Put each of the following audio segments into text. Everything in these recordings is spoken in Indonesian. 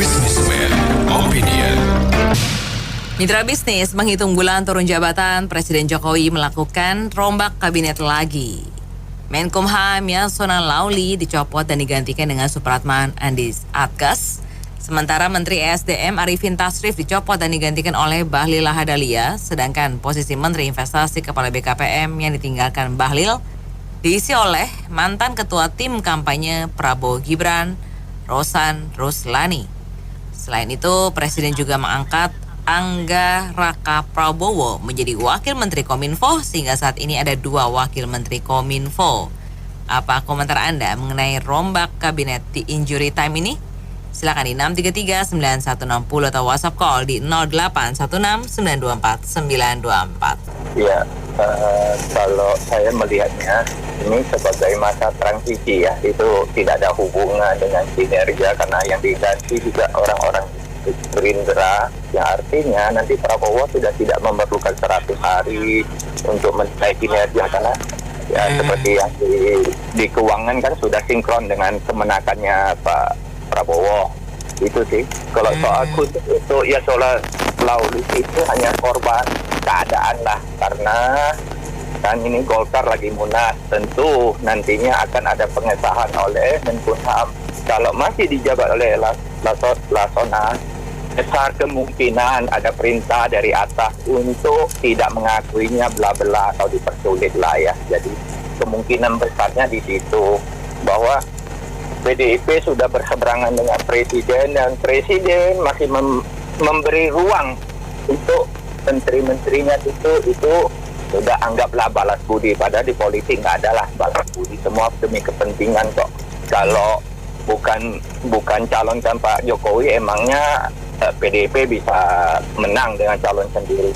Businessman Opinion. Mitra bisnis menghitung bulan turun jabatan, Presiden Jokowi melakukan rombak kabinet lagi. Menkumham Yasona Lauli dicopot dan digantikan dengan Supratman Andis Adgas. Sementara Menteri ESDM Arifin Tasrif dicopot dan digantikan oleh Bahlil Lahadalia. Sedangkan posisi Menteri Investasi Kepala BKPM yang ditinggalkan Bahlil diisi oleh mantan Ketua Tim Kampanye Prabowo Gibran, Rosan Ruslani. Selain itu, Presiden juga mengangkat Angga Raka Prabowo menjadi Wakil Menteri Kominfo sehingga saat ini ada 2 Wakil Menteri Kominfo. Apa komentar Anda mengenai rombak kabinet di injury time ini? Silakan di 633-9160 atau WhatsApp call di 0816-924-924. Ya, kalau saya melihatnya ini sebagai masa transisi ya, itu tidak ada hubungan dengan kinerja karena yang diganti juga orang-orang Gerindra, yang artinya nanti Prabowo sudah tidak memerlukan 100 hari untuk menilai kinerja karena ya seperti yang di keuangan kan sudah sinkron dengan kemenakannya Pak Prabowo. Itu sih. Kalau soal khusus itu ya soal Lauli itu hanya korban keadaan lah, karena kan ini Golkar lagi munas, tentu nantinya akan ada pengesahan oleh Menkumham. Kalau masih dijabat oleh Lasona, besar kemungkinan ada perintah dari atas untuk tidak mengakuinya bla-bla atau dipersulit lah ya. Jadi kemungkinan besarnya di situ bahwa PDIP sudah berseberangan dengan Presiden dan Presiden masih memberi ruang untuk menteri-menterinya itu sudah anggaplah balas budi, padahal di politik nggak ada lah balas budi, semua demi kepentingan kok. Kalau bukan calonkan Pak Jokowi, emangnya PDIP bisa menang dengan calon sendiri?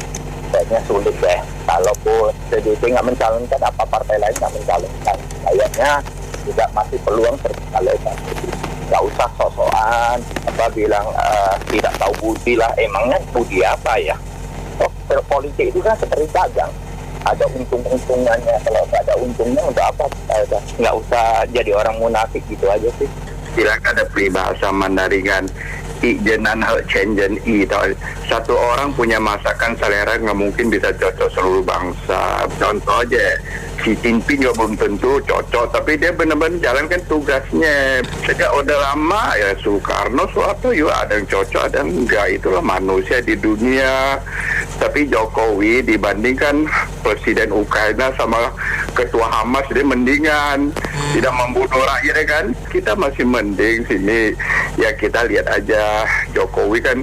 Kayaknya sulit deh. Kalaupun PDIP nggak mencalonkan, apa partai lain nggak mencalonkan? Kayaknya juga masih peluang tercalonkan. Nggak usah sosokan bilang tidak tahu budi lah. Emangnya budi apa ya? Politik itu kan seperti dagang, ada untung-untungannya. Kalau nggak ada untungnya untuk apa? Nggak usah jadi orang munafik gitu aja sih. Silakan ada peribahasa Mandarin, jenan cenjen satu orang punya masakan selera nggak mungkin bisa cocok seluruh bangsa. Contoh aja, si Jinping juga belum tentu cocok, tapi dia benar-benar jalankan tugasnya. Sejak udah lama ya Soekarno, Soeharto juga ada yang cocok, ada yang enggak. Itulah manusia di dunia. Tapi Jokowi dibandingkan Presiden Ukraina sama Ketua Hamas, dia mendingan, tidak membunuh rakyat kan. Kita masih mending sini. Ya kita lihat aja, Jokowi kan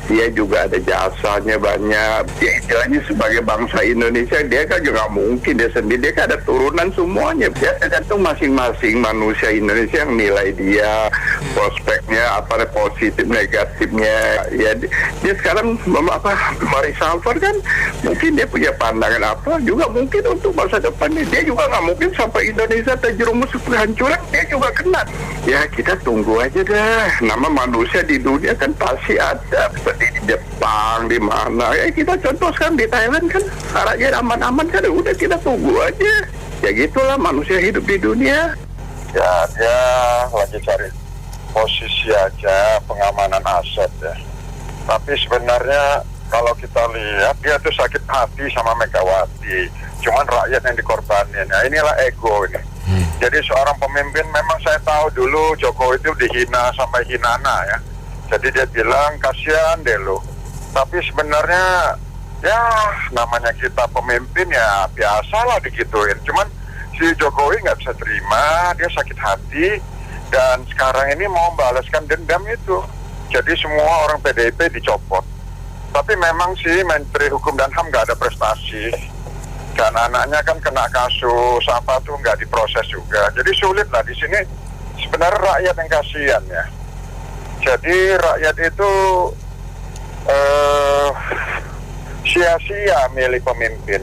dia juga ada jasanya banyak. Ya istilahnya sebagai bangsa Indonesia, dia kan juga nggak mungkin dia sendiri, dia kan ada turunan semuanya. Ya tergantung masing-masing manusia Indonesia yang nilai dia, prospeknya apa, positif negatifnya. Ya dia sekarang mereshuffle kan, mungkin dia punya pandangan apa, juga mungkin untuk masa depannya. Dia juga nggak mungkin sampai Indonesia terjerumus kehancuran, dia juga kena. Ya kita tunggu aja dah. Nama manusia di dunia kan pasti ada, seperti di Jepang, di mana. Ya kita contoh sekarang di Thailand kan, rakyat aman-aman kan, udah kita tunggu aja. Ya gitulah manusia hidup di dunia. Ya dia lagi cari posisi aja, pengamanan aset ya. Tapi sebenarnya kalau kita lihat, dia tuh sakit hati sama Megawati. Cuman rakyat yang dikorbanin. Nah inilah ego ini. Jadi seorang pemimpin, memang saya tahu dulu Jokowi itu dihina sampai hinana ya. Jadi dia bilang kasihan deh lo. Tapi sebenarnya ya namanya kita pemimpin ya biasalah digituin. Cuman si Jokowi nggak bisa terima, dia sakit hati dan sekarang ini mau membalaskan dendam itu. Jadi semua orang PDIP dicopot. Tapi memang sih Menteri Hukum dan HAM nggak ada prestasi. Dan anaknya kan kena kasus apa tuh nggak diproses juga. Jadi sulit lah di sini. Sebenarnya rakyat yang kasihan ya. Jadi rakyat itu sia-sia milih pemimpin,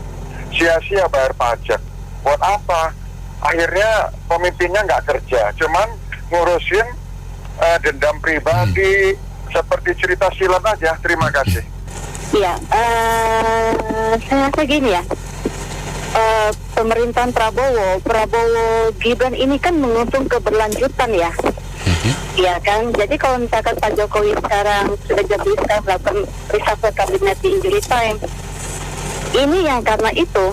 sia-sia bayar pajak. Buat apa? Akhirnya pemimpinnya nggak kerja, cuman ngurusin dendam pribadi, seperti cerita silat aja. Terima kasih. Iya, saya rasa gini ya. Pemerintahan Prabowo Gibran ini kan menguntung keberlanjutan ya. Ya kan, jadi kalau misalkan Pak Jokowi sekarang sudah jadi sekarang melakukan reshuffle kabinet di injury time, ini yang karena itu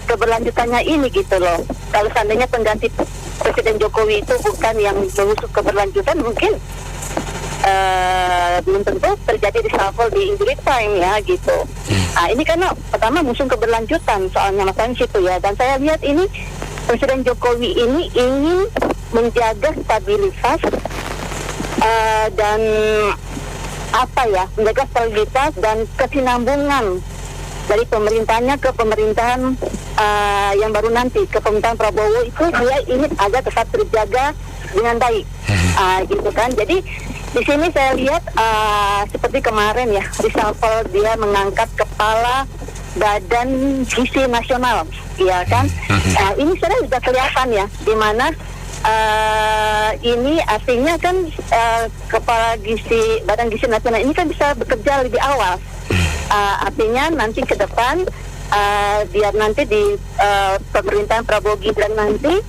keberlanjutannya ini gitu loh. Kalau seandainya pengganti Presiden Jokowi itu bukan yang mengusung keberlanjutan, mungkin belum tentu terjadi reshuffle di injury time ya gitu. Nah ini karena pertama musuh keberlanjutan soalnya masalahnya situ ya. Dan saya lihat ini Presiden Jokowi ini ingin menjaga stabilitas dan menjaga stabilitas dan kesinambungan dari pemerintahnya ke pemerintahan yang baru nanti, ke pemerintahan Prabowo itu dia ingin agar tetap terjaga dengan baik, gitu kan. Jadi di sini saya lihat seperti kemarin ya, reshuffle dia mengangkat kepala Badan Gizi Nasional, ya kan. Ini sudah kelihatan ya, di mana ini artinya kan kepala Badan Gizi Nasional ini kan bisa bekerja lebih awal. Artinya nanti ke depan biar nanti di pemerintahan Prabowo Gibran nanti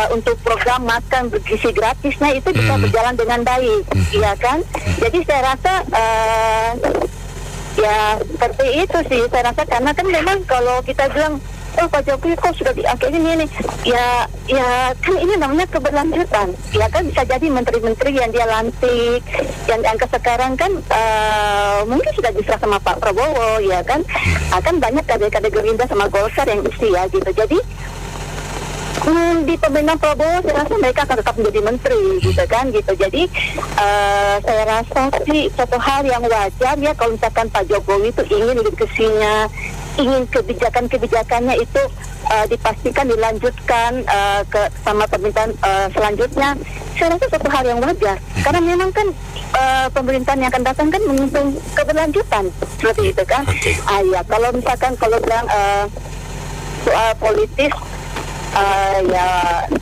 untuk program makan bergizi gratisnya itu bisa berjalan dengan baik, ya kan. Jadi saya rasa ya seperti itu sih saya rasa, karena kan memang kalau kita bilang Pak Jokowi kok sudah di akhir ini ya kan ini namanya keberlanjutan, ya kan. Bisa jadi menteri-menteri yang dia lantik yang diangkat sekarang kan mungkin sudah diserah sama Pak Prabowo, ya kan. Akan banyak kader-kader Gerindra sama Golkar yang isi ya gitu. Jadi di pemerintahan Prabowo saya rasa mereka akan tetap menjadi menteri gitu kan gitu. Jadi saya rasa sih satu hal yang wajar ya kalau misalkan Pak Jokowi itu ingin legasinya, ingin kebijakannya itu dipastikan dilanjutkan ke sama pemerintahan selanjutnya. Saya rasa satu hal yang wajar karena memang kan pemerintahan yang akan datang kan menguntung keberlanjutan seperti itu kan. Ya kalau misalkan kalau bilang soal politis, ya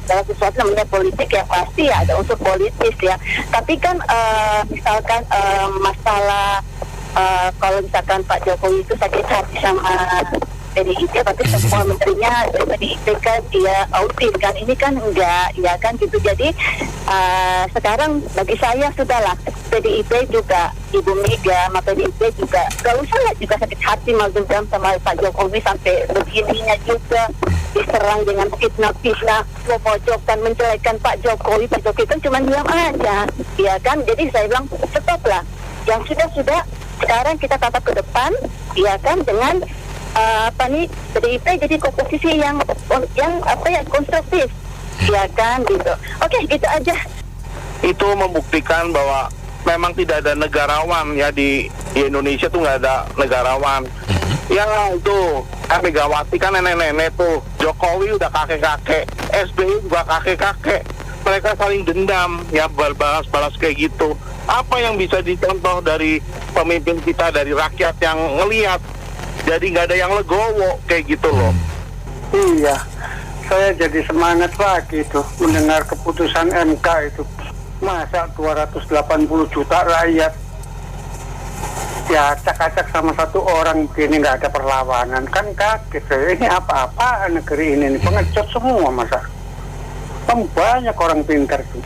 dalam sesuatu namanya politik ya pasti ya ada unsur politis ya. Tapi kan misalkan masalah kalau misalkan Pak Jokowi itu sakit hati sama PDIP, tapi semua menterinya dari PDIP kan dia outing kan, ini kan enggak, ya kan gitu. Jadi sekarang bagi saya sudahlah, PDIP juga Ibu Mega sama PDIP juga gak usah lah juga sakit hati mau dendam sama Pak Jokowi sampai begininya juga diserang dengan fitnah-fitnah, memojokkan, menjelekkan Pak Jokowi. Pak Jokowi kan cuma diam aja, ya kan. Jadi saya bilang stoplah, yang sudah sekarang kita tatap ke depan, ya kan, dengan PDIP jadi komposisi yang konstruktif, ya kan gitu. Oke, gitu aja. Itu membuktikan bahwa memang tidak ada negarawan ya di Indonesia tuh nggak ada negarawan. Ya itu Megawati kan nenek-nenek tuh, Jokowi udah kakek-kakek, SBY juga kakek-kakek. Mereka saling dendam ya, balas kayak gitu. Apa yang bisa dicontoh dari pemimpin kita, dari rakyat yang ngelihat? Jadi nggak ada yang legowo kayak gitu loh. Iya, saya jadi semangat lagi tuh mendengar keputusan MK itu. Masa 280 juta rakyat ya acak-acak sama satu orang begini, nggak ada perlawanan, kan kaget saya. Ini apa-apa negeri ini pengecut semua masa. Kan banyak orang pintar tuh.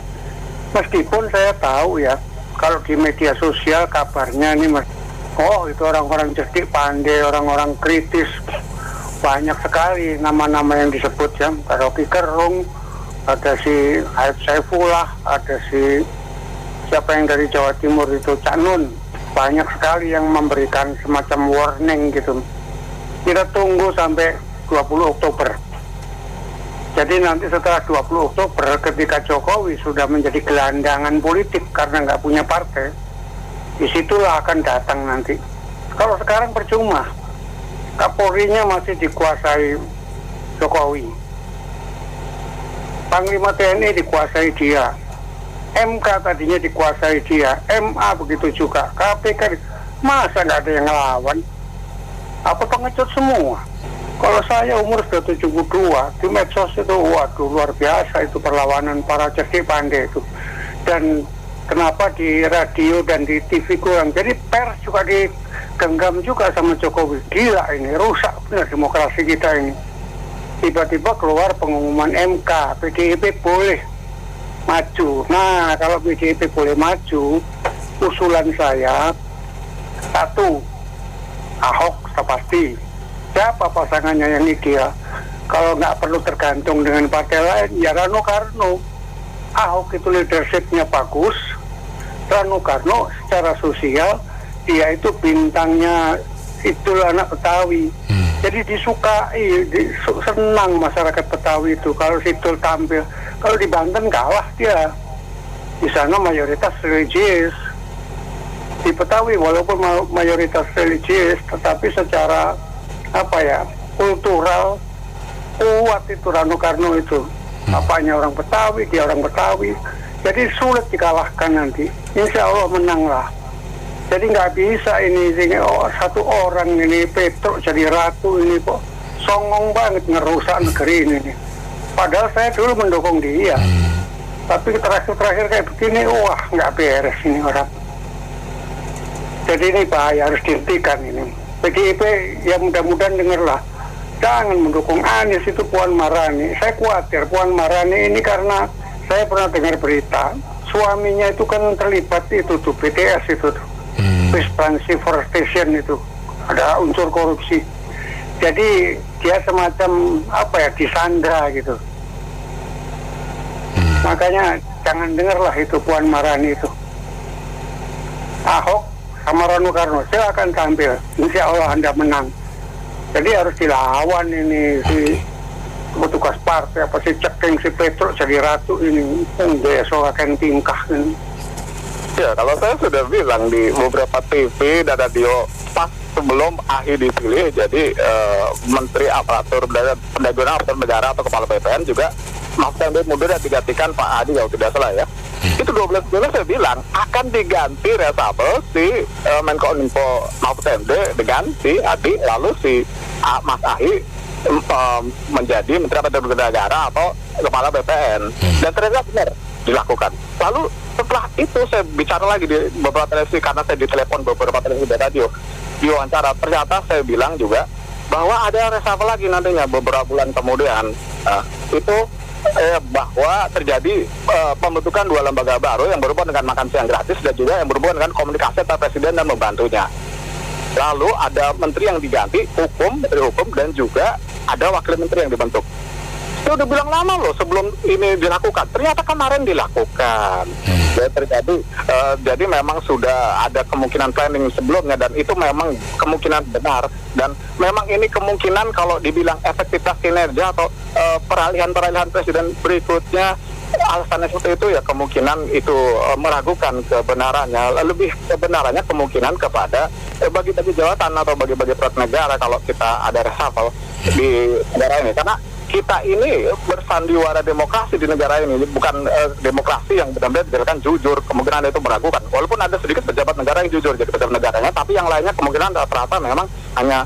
Meskipun saya tahu ya kalau di media sosial kabarnya nih mas, itu orang-orang cerdik pandai, orang-orang kritis, banyak sekali nama-nama yang disebut ya. Ada Rocky Gerung, ada si Aib Saifullah, ada si siapa yang dari Jawa Timur itu Cak Nun. Banyak sekali yang memberikan semacam warning gitu. Kita tunggu sampai 20 Oktober. Jadi nanti setelah 20 Oktober ketika Jokowi sudah menjadi gelandangan politik karena nggak punya partai, disitulah akan datang nanti. Kalau sekarang percuma, Kapolrinya masih dikuasai Jokowi, Panglima TNI dikuasai dia, MK tadinya dikuasai dia, MA begitu juga, KPK, masa nggak ada yang ngelawan? Apa pengecut semua? Kalau saya umur sudah 72, di medsos itu waduh luar biasa itu perlawanan para cerdik pandai itu. Dan kenapa di radio dan di TV kurang? Jadi pers juga digenggam juga sama Jokowi. Gila ini, rusak benar demokrasi kita ini. Tiba-tiba keluar pengumuman MK, PDIP boleh maju. Nah, kalau PDIP boleh maju, usulan saya, 1, Ahok sudah pasti. Siapa pasangannya yang ideal? Kalau nggak perlu tergantung dengan partai lain, ya Rano Karno. Ahok itu leadershipnya bagus. Rano Karno secara sosial, dia itu bintangnya itu anak Betawi. Jadi disukai, senang masyarakat Betawi itu kalau Sidul tampil. Kalau di Banten kalah dia. Di sana mayoritas religius. Di Betawi walaupun mayoritas religius, tetapi secara kultural kuat itu Rano Karno itu. Bapaknya orang Betawi, dia orang Betawi. Jadi sulit dikalahkan nanti. Insya Allah menang lah. Jadi nggak bisa ini satu orang ini Petruk jadi ratu ini kok songong banget ngerusak negeri ini nih. Padahal saya dulu mendukung dia. Tapi terakhir kayak begini, wah nggak beres ini orang. Jadi ini bahaya, harus dihentikan ini. PDIP ya mudah-mudahan dengarlah. Jangan mendukung Anies itu Puan Maharani. Saya khawatir Puan Maharani ini karena saya pernah dengar berita suaminya itu kan terlibat itu tuh BTS itu tuh. Fish Transportation itu ada unsur korupsi. Jadi dia semacam disandra gitu. Makanya jangan dengarlah itu Puan Maharani itu. Ahok sama Rano Karno silakan tampil. Insya Allah Anda menang. Jadi harus dilawan ini si petugas partai si ceking si Petruk jadi ratu ini. Besok akan tingkah ini. Ya, kalau saya sudah bilang di beberapa TV dan radio pas sebelum AHI dipilih, jadi Menteri Aparatur Pendagangan Aparatur Negara atau Kepala BPN juga Mahfud MD mundur dan digantikan Pak Hadi kalau tidak salah ya. Itu 12 bulan saya bilang akan diganti reshuffle si Menkominfo Mahfud MD diganti Hadi, lalu si Mas AHI menjadi Menteri Aparatur Negara atau Kepala BPN. Dan ternyata benar dilakukan. Lalu setelah itu saya bicara lagi di beberapa televisi karena saya ditelepon beberapa televisi dan radio diwawancara. Ternyata saya bilang juga bahwa ada reshuffle lagi nantinya beberapa bulan kemudian. Itu bahwa terjadi pembentukan 2 lembaga baru yang berhubungan dengan makan siang gratis dan juga yang berhubungan dengan komunikasi antara presiden dan membantunya. Lalu ada menteri yang diganti, menteri hukum dan juga ada wakil menteri yang dibentuk. Saya udah bilang lama loh sebelum ini dilakukan. Ternyata kemarin dilakukan. Jadi memang sudah ada kemungkinan planning sebelumnya dan itu memang kemungkinan benar. Dan memang ini kemungkinan kalau dibilang efektivitas kinerja atau peralihan presiden berikutnya alasannya seperti itu ya kemungkinan itu meragukan kebenarannya. Lebih kebenarannya kemungkinan kepada bagi-bagi jabatan atau bagi-bagi peran negara kalau kita ada reshuffle di negara ini. Karena kita ini bersandiwara demokrasi di negara ini, bukan demokrasi yang benar-benar dijalankan jujur. Kemungkinan itu meragukan. Walaupun ada sedikit pejabat negara yang jujur jadi pejabat negaranya, tapi yang lainnya kemungkinan rata-rata memang hanya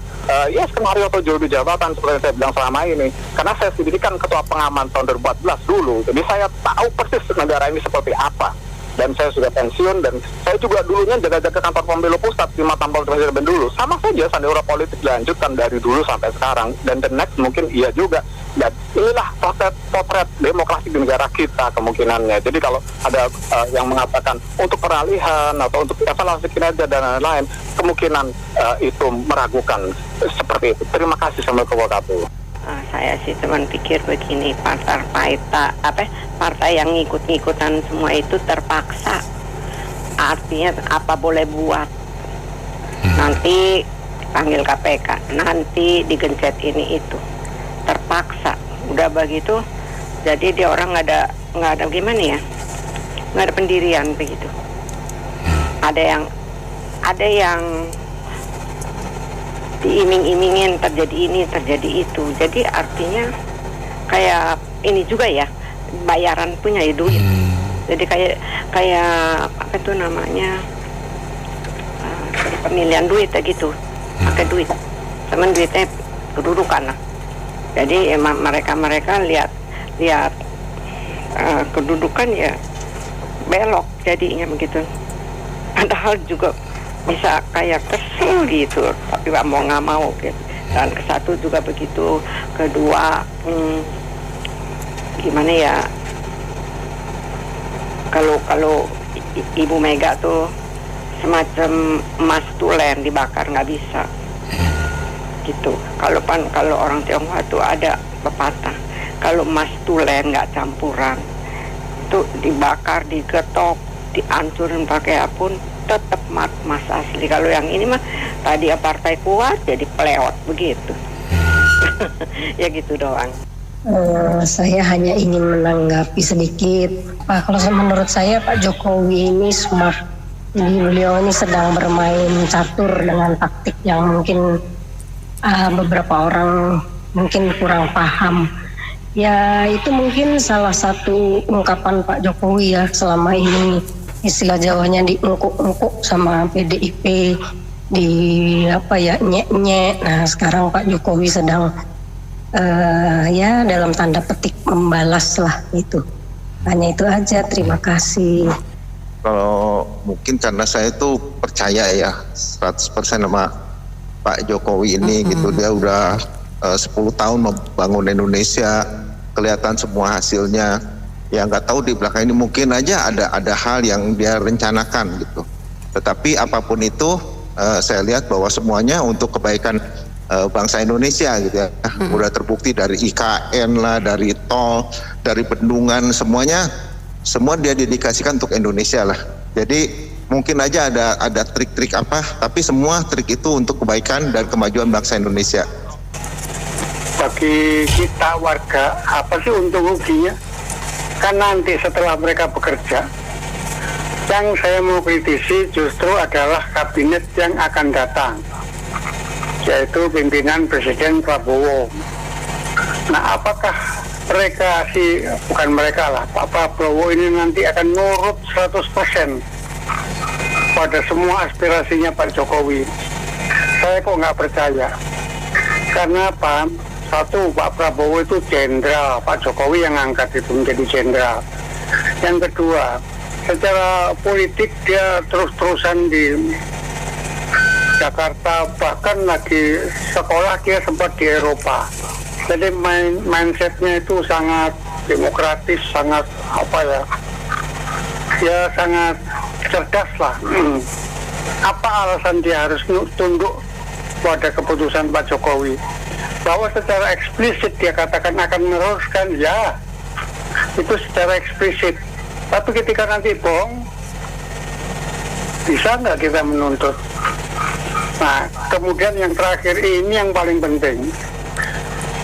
skenario atau jual jabatan seperti yang saya bilang selama ini. Karena saya sendiri kan ketua pengaman tahun 2014 dulu, jadi saya tahu persis negara ini seperti apa. Dan saya sudah pensiun dan saya juga dulunya jaga-jaga kantor pemilu pusat di Matampol Presiden dulu. Sama saja sandiwara politik dilanjutkan dari dulu sampai sekarang dan the next mungkin iya juga. Dan inilah potret demokrasi di negara kita kemungkinannya. Jadi kalau ada yang mengatakan untuk peralihan atau untuk evaluasi kinerja dan lain-lain, kemungkinan itu meragukan seperti itu. Terima kasih. Assalamualaikum warahmatullahi wabarakatuh. Saya sih cuman pikir begini, partai yang ngikut-ngikutan semua itu terpaksa. Artinya apa boleh buat. Nanti panggil KPK, nanti digencet ini itu. Terpaksa. Udah begitu, jadi dia orang nggak ada gimana ya? Nggak ada pendirian begitu. Ada yang diiming-imingin terjadi ini, terjadi itu. Jadi artinya kayak ini juga ya, bayaran punya ya duit. Jadi kayak apa itu namanya pemilihan duit ya gitu, pakai duit. Cuman duitnya kedudukan lah. Jadi emang mereka lihat kedudukan ya belok jadinya begitu. Padahal juga bisa kayak kesel gitu, tapi nggak mau gitu. Dan kesatu juga begitu, kedua gimana ya, Kalau Ibu Mega tuh semacam emas tulen dibakar nggak bisa gitu. Kalau orang Tionghoa tuh ada pepatah, kalau emas tulen nggak campuran tuh dibakar, digetok, dihancurin pakai apun tetap emas asli. Kalau yang ini mah tadi partai kuat jadi peleot begitu. Ya gitu doang. Saya hanya ingin menanggapi sedikit. Kalau menurut saya Pak Jokowi ini smart. Jadi beliau ini sedang bermain catur dengan taktik yang mungkin beberapa orang mungkin kurang paham. Ya itu mungkin salah satu ungkapan Pak Jokowi ya selama ini, istilah Jawanya diungkuk-ungkuk sama PDIP, di nyek-nyek. Nah sekarang Pak Jokowi sedang ya dalam tanda petik membalas lah itu. Hanya itu aja, terima kasih. Kalau mungkin karena saya tuh percaya ya 100% sama Pak Jokowi ini gitu, dia udah 10 tahun membangun Indonesia, kelihatan semua hasilnya. Ya nggak tahu di belakang ini mungkin aja ada hal yang dia rencanakan gitu. Tetapi apapun itu saya lihat bahwa semuanya untuk kebaikan bangsa Indonesia gitu ya. Udah terbukti dari IKN lah, dari tol, dari bendungan, semua dia dedikasikan untuk Indonesia lah. Jadi mungkin aja ada trik-trik apa, tapi semua trik itu untuk kebaikan dan kemajuan bangsa Indonesia. Bagi kita warga, apa sih untung ruginya? Kan nanti setelah mereka bekerja, yang saya mau kritisi justru adalah kabinet yang akan datang, yaitu pimpinan Presiden Prabowo. Nah, apakah bukan mereka lah, Pak Prabowo ini nanti akan nurut 100% pada semua aspirasinya Pak Jokowi? Saya kok nggak percaya. Karena apa? Satu, Pak Prabowo itu jenderal, Pak Jokowi yang angkat itu menjadi jenderal. Yang kedua, secara politik dia terus-terusan di Jakarta, bahkan lagi sekolah dia sempat di Eropa. Jadi mindsetnya itu sangat demokratis, sangat sangat cerdas lah. Apa alasan dia harus tunduk pada keputusan Pak Jokowi? Bahwa secara eksplisit dia katakan akan meneruskan, ya itu secara eksplisit. Tapi ketika nanti bohong, bisa nggak kita menuntut? Nah, kemudian yang terakhir ini yang paling penting.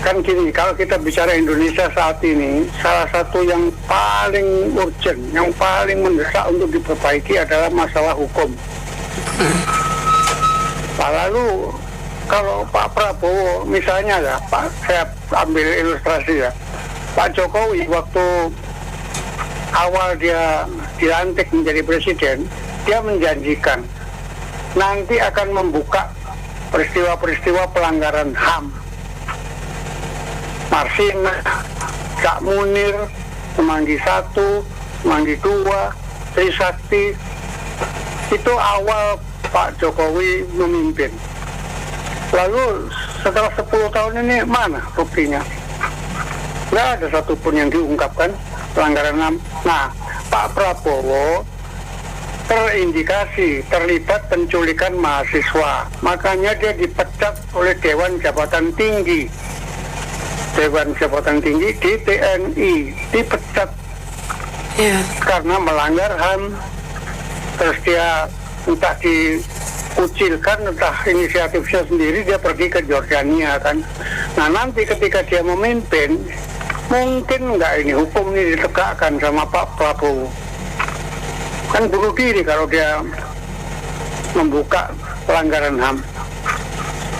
Kan gini, kalau kita bicara Indonesia saat ini, salah satu yang paling urgent, yang paling mendesak untuk diperbaiki adalah masalah hukum. Nah, lalu kalau Pak Prabowo misalnya ya, saya ambil ilustrasi ya, Pak Jokowi waktu awal dia dilantik menjadi presiden, dia menjanjikan nanti akan membuka peristiwa-peristiwa pelanggaran HAM. Marsina, Cak Munir, Semanggi 1, Semanggi 2, Trisakti. Itu awal Pak Jokowi memimpin. Lalu setelah 10 tahun ini mana buktinya? Nggak ada satupun yang diungkapkan pelanggaran HAM. Nah, Pak Prabowo terindikasi terlibat penculikan mahasiswa. Makanya dia dipecat oleh Dewan Jabatan Tinggi. Dewan Jabatan Tinggi di TNI dipecat karena melanggar HAM. Terus dia entah dikucilkan, entah inisiatifnya sendiri, dia pergi ke Jordania kan. Nah nanti ketika dia memimpin, mungkin nggak ini hukum ini ditegakkan sama Pak Prabowo. Kan bunuh diri kalau dia membuka pelanggaran HAM.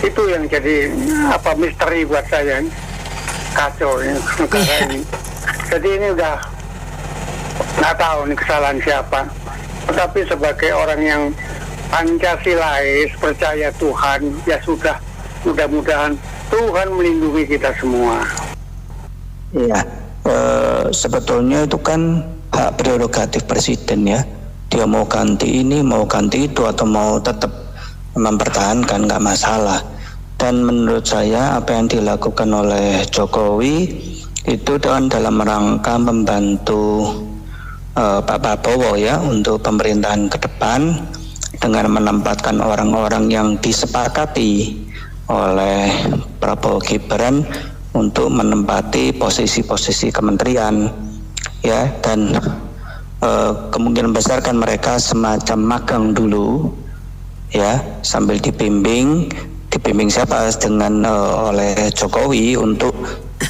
Itu yang jadi misteri buat saya. Kacau ini negara ini. Jadi ini udah nggak tahu ini kesalahan siapa. Tetapi sebagai orang yang Pancasilais, percaya Tuhan, ya sudah, mudah-mudahan Tuhan melindungi kita semua. Iya, sebetulnya itu kan hak prerogatif presiden ya. Dia mau ganti ini, mau ganti itu, atau mau tetap mempertahankan, nggak masalah. Dan menurut saya apa yang dilakukan oleh Jokowi itu dalam rangka membantu Pak Prabowo ya untuk pemerintahan ke depan dengan menempatkan orang-orang yang disepakati oleh Prabowo Gibran untuk menempati posisi-posisi kementerian ya, dan kemungkinan besar kan mereka semacam magang dulu ya sambil dibimbing siapa dengan oleh Jokowi untuk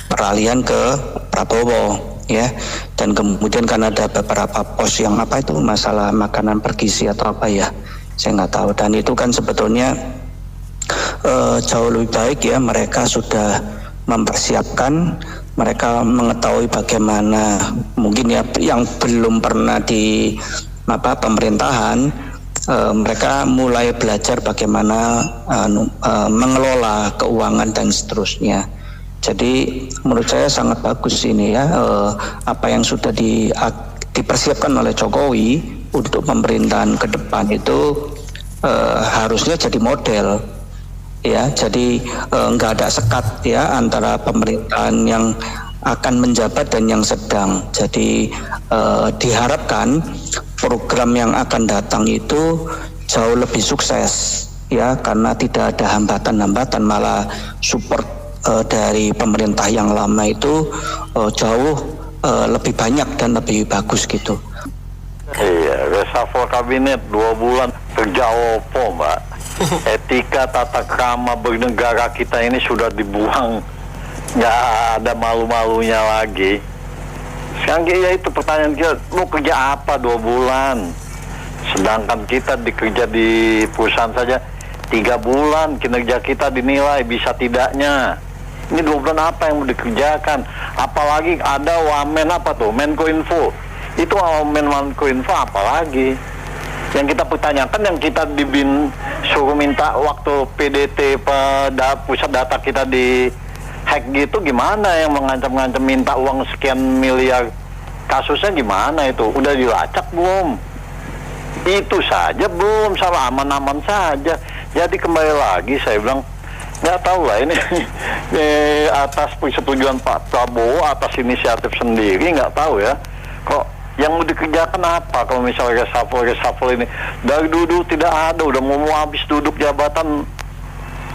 peralihan ke Prabowo ya, dan kemudian kan ada beberapa pos yang apa itu masalah makanan bergizi atau apa ya, saya nggak tahu, dan itu kan sebetulnya jauh lebih baik ya mereka sudah mempersiapkan, mereka mengetahui bagaimana mungkin ya yang belum pernah di pemerintahan, mereka mulai belajar bagaimana mengelola keuangan dan seterusnya. Jadi menurut saya sangat bagus ini ya apa yang sudah dipersiapkan oleh Jokowi untuk pemerintahan ke depan itu harusnya jadi model. Ya, jadi nggak ada sekat ya antara pemerintahan yang akan menjabat dan yang sedang. Jadi diharapkan program yang akan datang itu jauh lebih sukses ya, karena tidak ada hambatan-hambatan, malah support dari pemerintah yang lama itu jauh lebih banyak dan lebih bagus gitu. Iya, reshuffle kabinet 2 bulan kerja opo, Mbak. Etika tata krama bernegara kita ini sudah dibuang, nggak ada malu-malunya lagi. Sekarang ya itu pertanyaan kita, lu kerja apa 2 bulan? Sedangkan kita dikerja di perusahaan saja 3 bulan kinerja kita dinilai bisa tidaknya. Ini 2 bulan apa yang mau dikerjakan? Apalagi ada wamen apa tuh, Menkominfo. Itu wamen Menkominfo apalagi? Yang kita pertanyakan, yang kita suruh minta waktu PDT pusat data kita di hack gitu gimana, yang mengancam-ngancam minta uang sekian miliar, kasusnya gimana itu? Udah dilacak belum? Itu saja belum, salah aman-aman saja. Jadi kembali lagi saya bilang, nggak tahu lah ini atas persetujuan Pak Prabowo, atas inisiatif sendiri, nggak tahu ya. Kok yang mau dikerjakan apa kalau misalnya reshuffle ini? Dari dulu tidak ada, udah mau habis duduk jabatan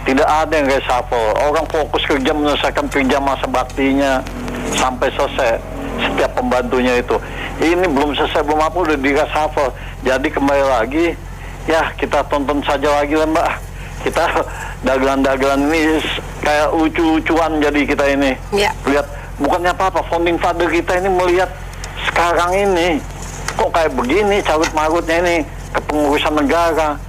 tidak ada yang reshuffle. Orang fokus kerja menyelesaikan kerja masa baktinya sampai selesai setiap pembantunya itu. Ini belum selesai, belum apa udah di reshuffle. Jadi kembali lagi ya kita tonton saja lagi lah Mbak. Kita dagelan-dagelan ini kayak lucu-lucuan jadi kita ini. Lihat bukannya apa-apa, founding father kita ini melihat sekarang ini kok kayak begini carut marutnya ini kepengurusan negara,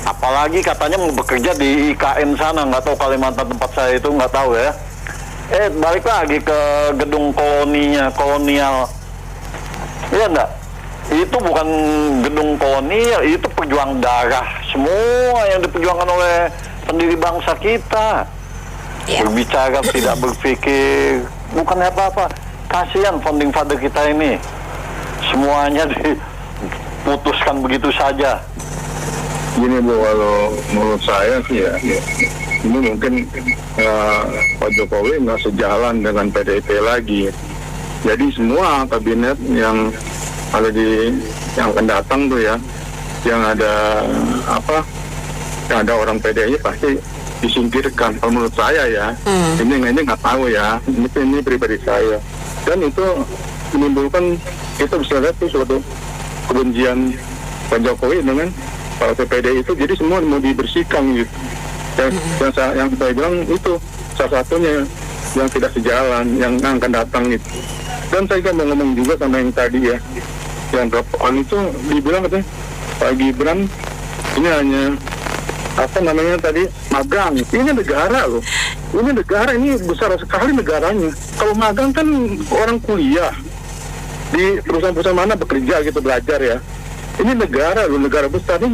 apalagi katanya mau bekerja di IKN sana, nggak tahu Kalimantan tempat saya itu nggak tahu ya. Balik lagi ke gedung kolonial ya enggak, itu bukan gedung kolonial, itu perjuangan darah semua yang diperjuangkan oleh pendiri bangsa kita. Berbicara tidak berpikir, bukan apa-apa. Kasihan founding father kita ini, semuanya diputuskan begitu saja. Gini Bu, kalau menurut saya sih ya, ini mungkin Pak Jokowi nggak sejalan dengan PDIP lagi. Jadi semua kabinet yang ada yang akan datang tuh ya, yang ada yang ada orang PDI pasti disingkirkan. Kalau menurut saya ya, ini nggak tahu ya, ini pribadi saya. Dan itu menimbulkan, kita bisa lihat tuh suatu kebencian Pak Jokowi dengan Partai PDI itu, jadi semua mau dibersihkan gitu. Yang saya bilang itu salah satunya yang tidak sejalan, yang akan datang itu. Dan saya kan mau ngomong juga sama yang tadi ya, yang drop-on itu dibilang katanya Pak Gibran ini hanya magang. Ini negara loh. Ini negara, ini besar sekali negaranya. Kalau magang kan orang kuliah di perusahaan-perusahaan mana bekerja gitu, belajar ya. Ini negara loh, negara besar. Ini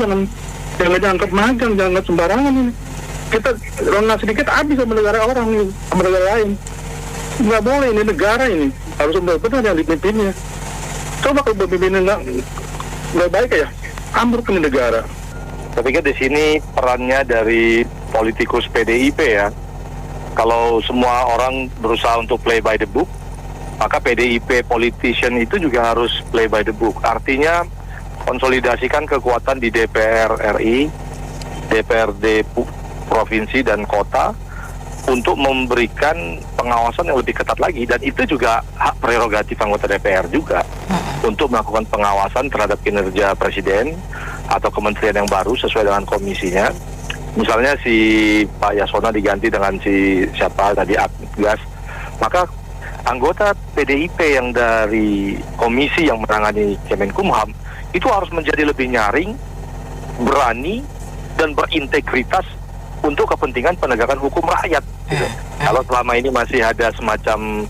jangan dianggap magang, jangan sembarangan ini. Kita ronga sedikit habis sama negara orang nih, sama negara lain. Nggak boleh, ini negara ini. Harus benar-benar yang dipimpinnya. Coba kalau pemimpinnya nggak baik ya, ambruk ini negara. Saya pikir di sini perannya dari politikus PDIP ya. Kalau semua orang berusaha untuk play by the book, Maka PDIP politician itu juga harus play by the book. Artinya konsolidasikan kekuatan di DPR RI, DPRD provinsi dan kota untuk memberikan pengawasan yang lebih ketat lagi, dan itu juga hak prerogatif anggota DPR juga untuk melakukan pengawasan terhadap kinerja presiden atau kementerian yang baru sesuai dengan komisinya. Misalnya si Pak Yasona diganti dengan si siapa tadi Atgas, maka anggota PDIP yang dari komisi yang menangani Kemenkumham itu harus menjadi lebih nyaring, berani, dan berintegritas untuk kepentingan penegakan hukum rakyat. Gitu. Kalau selama ini masih ada semacam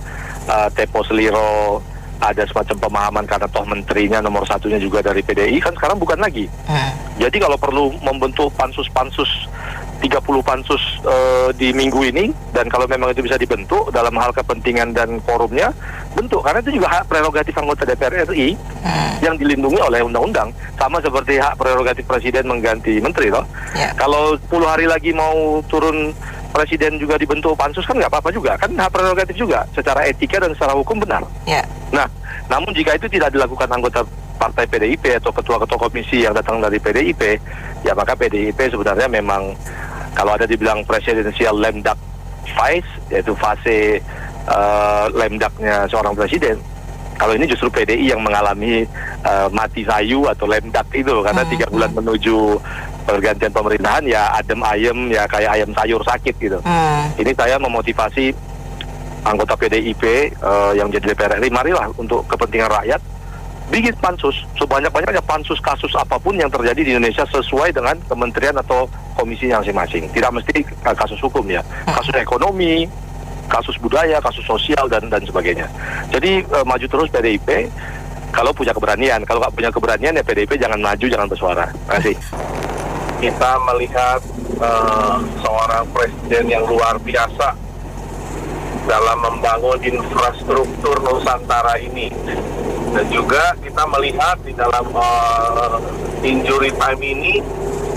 tempo seliro, ada semacam pemahaman karena toh menterinya nomor satunya juga dari PDI, kan sekarang bukan lagi. Jadi kalau perlu membentuk pansus-pansus 30 pansus di minggu ini, dan kalau memang itu bisa dibentuk dalam hal kepentingan dan forumnya, bentuk, karena itu juga hak prerogatif anggota DPR RI yang dilindungi oleh undang-undang, sama seperti hak prerogatif presiden mengganti menteri loh. Kalau 10 hari lagi mau turun presiden juga dibentuk pansus kan nggak apa-apa juga, kan hak prerogatif juga, secara etika dan secara hukum benar. Nah, namun jika itu tidak dilakukan anggota partai PDIP atau ketua-ketua komisi yang datang dari PDIP, ya maka PDIP sebenarnya memang kalau ada dibilang presidensial lame duck phase, yaitu fase lame ducknya seorang presiden. Kalau ini justru PDI yang mengalami mati sayu atau lame duck itu, karena 3 bulan menuju pergantian pemerintahan ya adem ayem, ya kayak ayam sayur sakit gitu. Ini saya memotivasi anggota PDIP yang jadi DPR RI, marilah untuk kepentingan rakyat bikin pansus, sebanyak-banyaknya pansus kasus apapun yang terjadi di Indonesia sesuai dengan kementerian atau komisi masing-masing. Tidak mesti kasus hukum ya, kasus ekonomi, kasus budaya, kasus sosial dan sebagainya. Jadi maju terus PDIP kalau punya keberanian. Kalau nggak punya keberanian ya PDIP jangan maju, jangan bersuara. Terima kasih. Kita melihat seorang presiden yang luar biasa dalam membangun infrastruktur Nusantara ini. Dan juga kita melihat di dalam injury time ini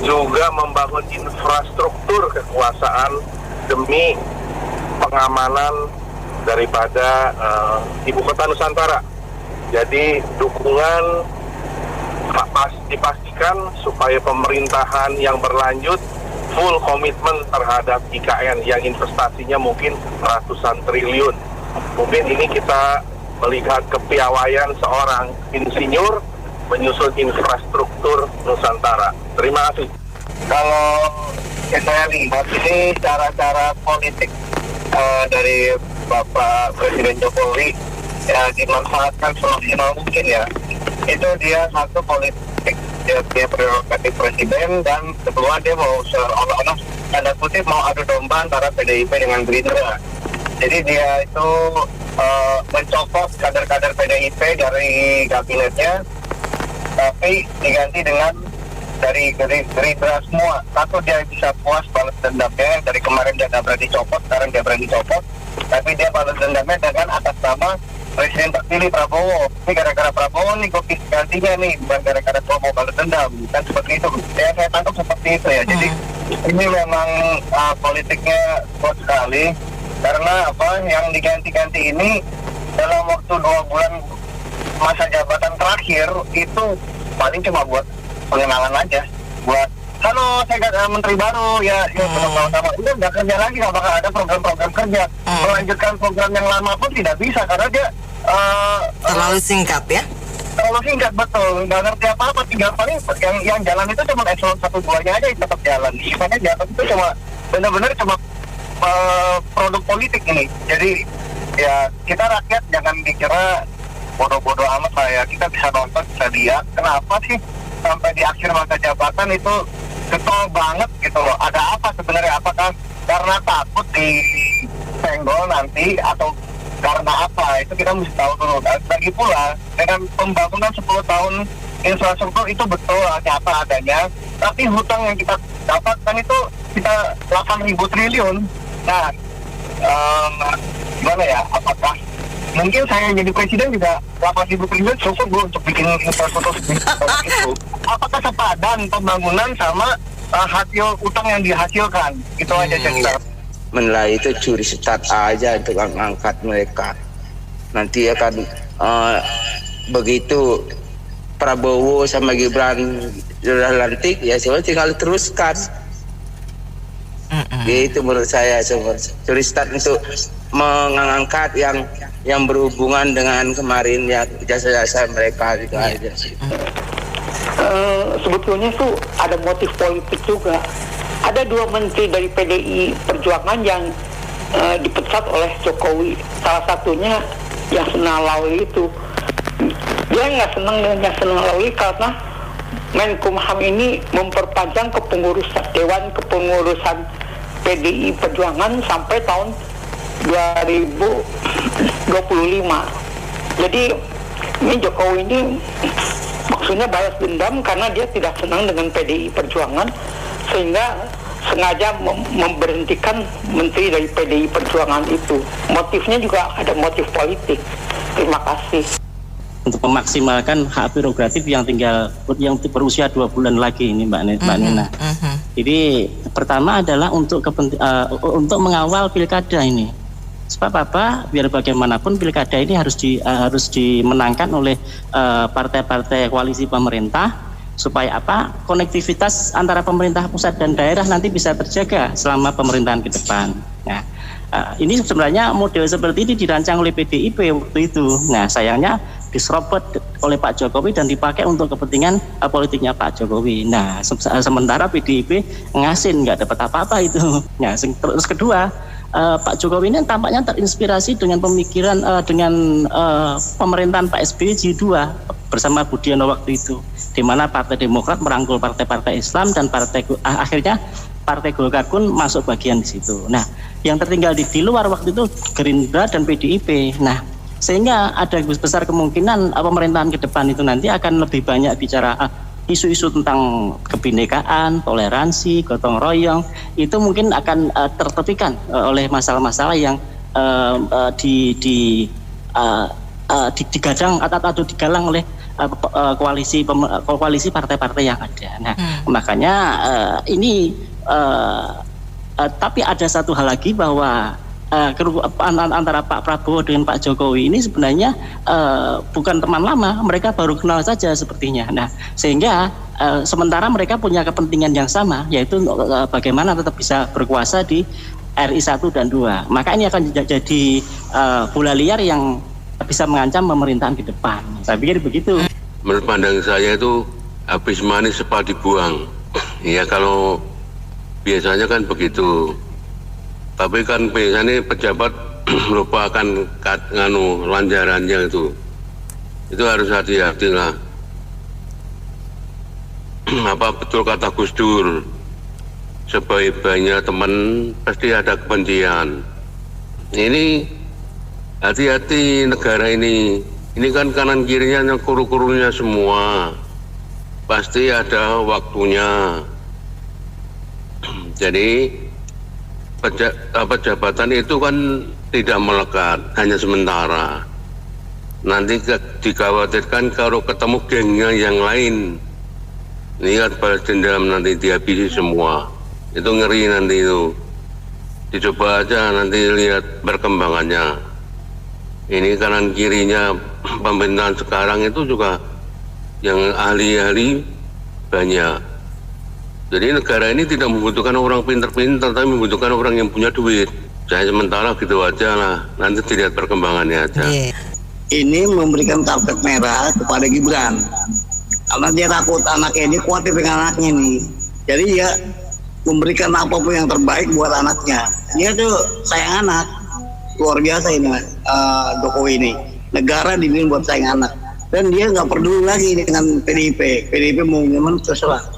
juga membangun infrastruktur kekuasaan demi pengamanan daripada ibu kota Nusantara. Jadi dukungan dipastikan supaya pemerintahan yang berlanjut full komitmen terhadap IKN yang investasinya mungkin ratusan triliun. Mungkin ini kita melihat kepiawaian seorang insinyur menyusun infrastruktur Nusantara. Terima kasih. Kalau saya lihat ini cara-cara politik dari Bapak Presiden Jokowi ya dimanfaatkan semaksimal mungkin ya. Itu dia satu politik, dia prerogatif presiden, dan kedua dia mau seolah-olah tanda kutip mau adu domba antara PDIP dengan Gerindra. Jadi dia itu mencopot kader-kader PDIP dari kabinetnya, tapi diganti dengan dari Gerindra semua. Satu, dia bisa puas balas dendamnya, dari kemarin dia nggak berani copot, sekarang dia berani copot, tapi dia balas dendamnya dengan atas nama Presiden terpilih Prabowo. Ini gara-gara Prabowo nih kok gantinya nih, bukan gara-gara Prabowo balas dendam, kan seperti itu. Ya, saya tangkap seperti itu ya. Jadi ini memang politiknya kuat sekali, karena apa yang diganti-ganti ini dalam waktu 2 bulan masa jabatan terakhir itu paling cuma buat pengenalan aja, buat halo saya menteri baru ya sama udah nggak kerja lagi, nggak bakal ada program-program kerja. Melanjutkan program yang lama pun tidak bisa karena dia terlalu singkat ya. Terlalu singkat, betul, nggak ngerti apa-apa. Tinggal paling yang jalan itu cuma eselon 1-2-nya aja yang tetap jalan. Isinya jalan itu cuma benar-benar cuma produk politik ini. Jadi ya kita rakyat jangan dikira bodoh-bodoh amat lah ya. Kita bisa nonton, bisa lihat kenapa sih sampai di akhir masa jabatan itu getol banget gitu loh. Ada apa sebenarnya? Apakah karena takut disenggol nanti atau karena apa? Itu kita mesti tahu dulu. Lagi pula dengan pembangunan 10 tahun infrastruktur itu betul nyata adanya, tapi hutang yang kita dapatkan itu kita 8.000 triliun. Nah, gimana ya? Apakah mungkin saya jadi presiden juga 8.000 triliun cukup Bu untuk bikin infrastruktur itu? Apakah sepadan pembangunan sama hasil utang yang dihasilkan? Itu aja cerita. Menilai itu curi start aja untuk angkat mereka. nanti akan begitu Prabowo sama Gibran sudah lantik, ya sebenarnya tinggal teruskan. Gitu menurut saya, curi start untuk mengangkat yang berhubungan dengan kemarin ya jasa-jasa mereka gitu aja sih. Sebetulnya tuh ada motif politik juga. Ada 2 menteri dari PDI Perjuangan yang dipecat oleh Jokowi. Salah satunya Yasona Lawli itu. Dia nggak senang dengan Yasona Lawli karena Menkumham ini memperpanjang Dewan Kepengurusan PDI Perjuangan sampai tahun 2025. Jadi ini Jokowi ini maksudnya balas dendam karena dia tidak senang dengan PDI Perjuangan, sehingga sengaja memberhentikan menteri dari PDI Perjuangan itu. Motifnya juga ada motif politik. Terima kasih. Untuk memaksimalkan hak prerogatif yang berusia 2 bulan lagi ini Mbak Nena. Jadi pertama adalah untuk mengawal pilkada ini. Sebab apa? Biar bagaimanapun pilkada ini harus dimenangkan oleh partai-partai koalisi pemerintah, supaya apa? Konektivitas antara pemerintah pusat dan daerah nanti bisa terjaga selama pemerintahan ke depan. Nah, ini sebenarnya model seperti ini dirancang oleh PDIP waktu itu. Nah, sayangnya diserobot oleh Pak Jokowi dan dipakai untuk kepentingan politiknya Pak Jokowi. Nah, sementara PDIP ngasin, nggak dapat apa-apa itu. Nah, terus kedua, Pak Jokowi ini tampaknya terinspirasi dengan pemikiran dengan pemerintahan Pak SBY Jilid 2 bersama Budiono waktu itu, di mana Partai Demokrat merangkul partai-partai Islam dan akhirnya Partai Golkar pun masuk bagian di situ. Nah, yang tertinggal di luar waktu itu Gerindra dan PDIP. Nah, sehingga ada besar kemungkinan pemerintahan ke depan itu nanti akan lebih banyak bicara isu-isu tentang kebinekaan, toleransi, gotong royong. Itu mungkin akan tertepikan oleh masalah-masalah yang digadang atau digalang oleh koalisi partai-partai yang ada. Nah, makanya ini tapi ada satu hal lagi bahwa antara Pak Prabowo dengan Pak Jokowi ini sebenarnya bukan teman lama, mereka baru kenal saja sepertinya. Nah, sehingga sementara mereka punya kepentingan yang sama, yaitu bagaimana tetap bisa berkuasa di RI 1 dan 2. Maka ini akan jadi bola liar yang bisa mengancam pemerintahan ke depan. Saya pikir begitu. Menurut pandang saya itu habis manis cepat dibuang. Ya kalau biasanya kan begitu. Tapi kan biasanya pejabat merupakan lanjarannya itu harus hati-hati lah. Apa betul kata Gus Dur, sebaik-baiknya teman pasti ada kebencian. Ini hati-hati negara ini kan kanan kirinya kuru-kurunya semua, pasti ada waktunya. Jadi jabatan itu kan tidak melekat, hanya sementara. Nanti dikhawatirkan kalau ketemu gengnya yang lain, lihat balas dendam nanti dihabisi semua. Itu ngeri nanti itu. Dicoba aja nanti lihat perkembangannya. Ini kanan kirinya pemerintahan sekarang itu juga yang ahli-ahli banyak. Jadi negara ini tidak membutuhkan orang pintar-pintar, tapi membutuhkan orang yang punya duit. Saya sementara gitu aja lah, nanti dilihat perkembangannya aja. Ini memberikan karpet merah kepada Gibran, karena dia takut anaknya ini khawatir dengan anaknya nih. Jadi ya memberikan apapun yang terbaik buat anaknya. Dia tuh sayang anak, luar biasa ini Jokowi ini. Negara dibikin buat sayang anak, dan dia nggak peduli lagi dengan PDIP. PDIP mau gimana terserah.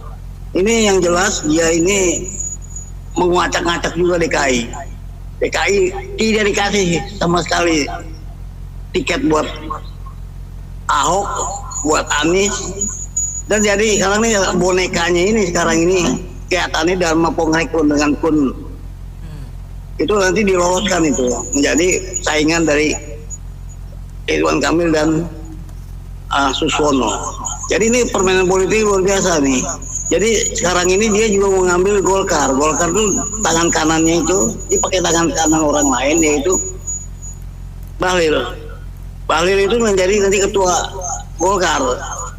Ini yang jelas dia ini mengacak-ngacak juga DKI. DKI tidak dikasih sama sekali tiket buat Ahok, buat Anies, dan jadi sekarang ini bonekanya ini sekarang ini kelihatannya Dharma Pongrekun dengan Kun itu nanti diloloskan itu menjadi saingan dari Ridwan Kamil dan Suswono. Jadi ini permainan politik luar biasa nih. Jadi sekarang ini dia juga mau ngambil Golkar. Golkar tuh tangan kanannya itu dipakai tangan kanan orang lain, yaitu Bahlil. Bahlil itu menjadi nanti ketua Golkar.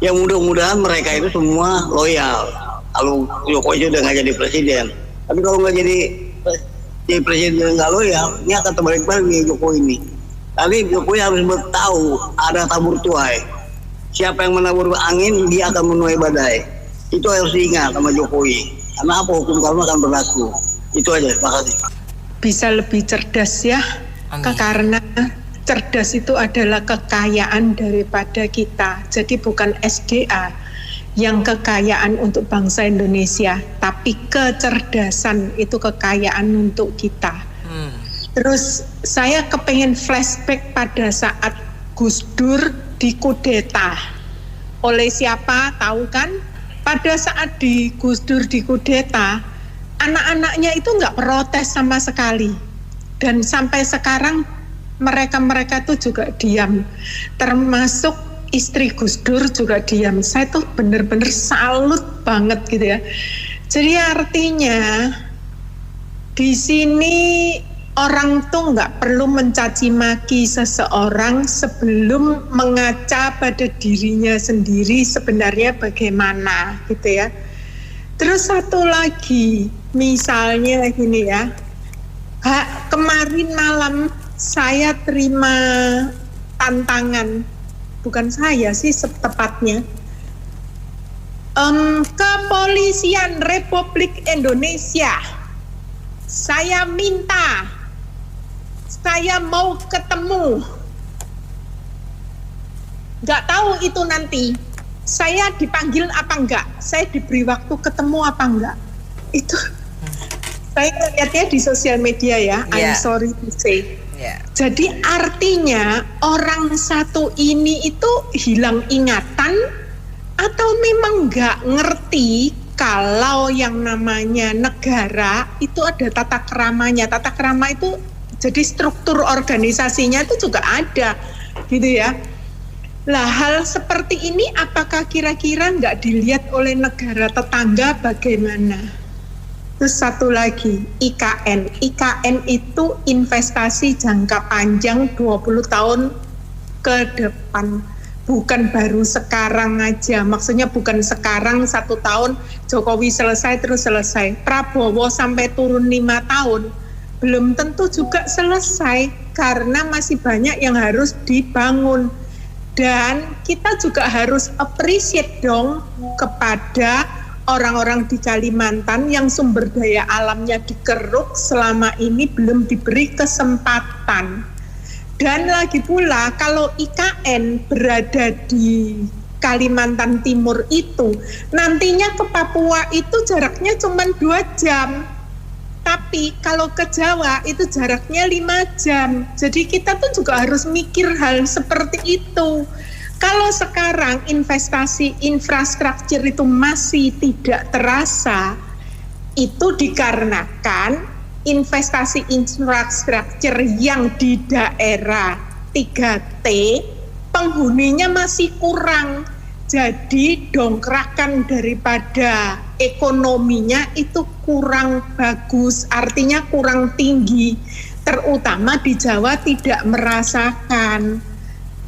Yang mudah-mudahan mereka itu semua loyal. Kalau Jokowi udah nggak jadi presiden, tapi kalau nggak jadi presiden nggak loyal, ini akan terbalik balik Jokowi ini. Tapi Jokowi harus tahu ada tabur tuai. Siapa yang menabur angin, dia akan menuai badai. Itu harus diingat sama Jokowi. Karena apa, hukum karma akan berlaku. Itu aja, terima kasih. Bisa lebih cerdas ya, karena cerdas itu adalah kekayaan daripada kita. Jadi bukan SDA yang kekayaan untuk bangsa Indonesia, tapi kecerdasan itu kekayaan untuk kita. Terus saya kepengen flashback pada saat Gus Dur dikudeta. Oleh siapa? Tahu kan? Pada saat Gus Dur dikudeta, anak-anaknya itu nggak protes sama sekali. Dan sampai sekarang mereka itu juga diam, termasuk istri Gus Dur juga diam. Saya tuh bener-bener salut banget gitu ya. Jadi artinya di sini orang tuh nggak perlu mencaci maki seseorang sebelum mengaca pada dirinya sendiri sebenarnya bagaimana gitu ya. Terus satu lagi, misalnya gini ya, kemarin malam saya terima tantangan, bukan saya sih tepatnya, Kepolisian Republik Indonesia, saya minta, saya mau ketemu. Nggak tahu itu nanti saya dipanggil apa enggak, saya diberi waktu ketemu apa enggak. Itu saya lihatnya di sosial media ya, I'm sorry to say. Jadi artinya orang satu ini itu hilang ingatan atau memang nggak ngerti kalau yang namanya negara itu ada tata keramanya. Tata kerama itu jadi struktur organisasinya itu juga ada gitu ya. Lah hal seperti ini apakah kira-kira nggak dilihat oleh negara tetangga bagaimana? Terus satu lagi, IKN. IKN itu investasi jangka panjang 20 tahun ke depan. Bukan baru sekarang aja, maksudnya bukan sekarang 1 tahun Jokowi selesai terus selesai. Prabowo sampai turun 5 tahun, belum tentu juga selesai karena masih banyak yang harus dibangun. Dan kita juga harus appreciate dong kepada orang-orang di Kalimantan yang sumber daya alamnya dikeruk selama ini belum diberi kesempatan. Dan lagi pula kalau IKN berada di Kalimantan Timur itu, nantinya ke Papua itu jaraknya cuma 2 jam. Tapi kalau ke Jawa itu jaraknya 5 jam. Jadi kita tuh juga harus mikir hal seperti itu. Kalau sekarang investasi infrastruktur itu masih tidak terasa, itu dikarenakan investasi infrastruktur yang di daerah 3T penghuninya masih kurang. Jadi dongkrakan daripada ekonominya itu kurang bagus, artinya kurang tinggi. Terutama di Jawa tidak merasakan.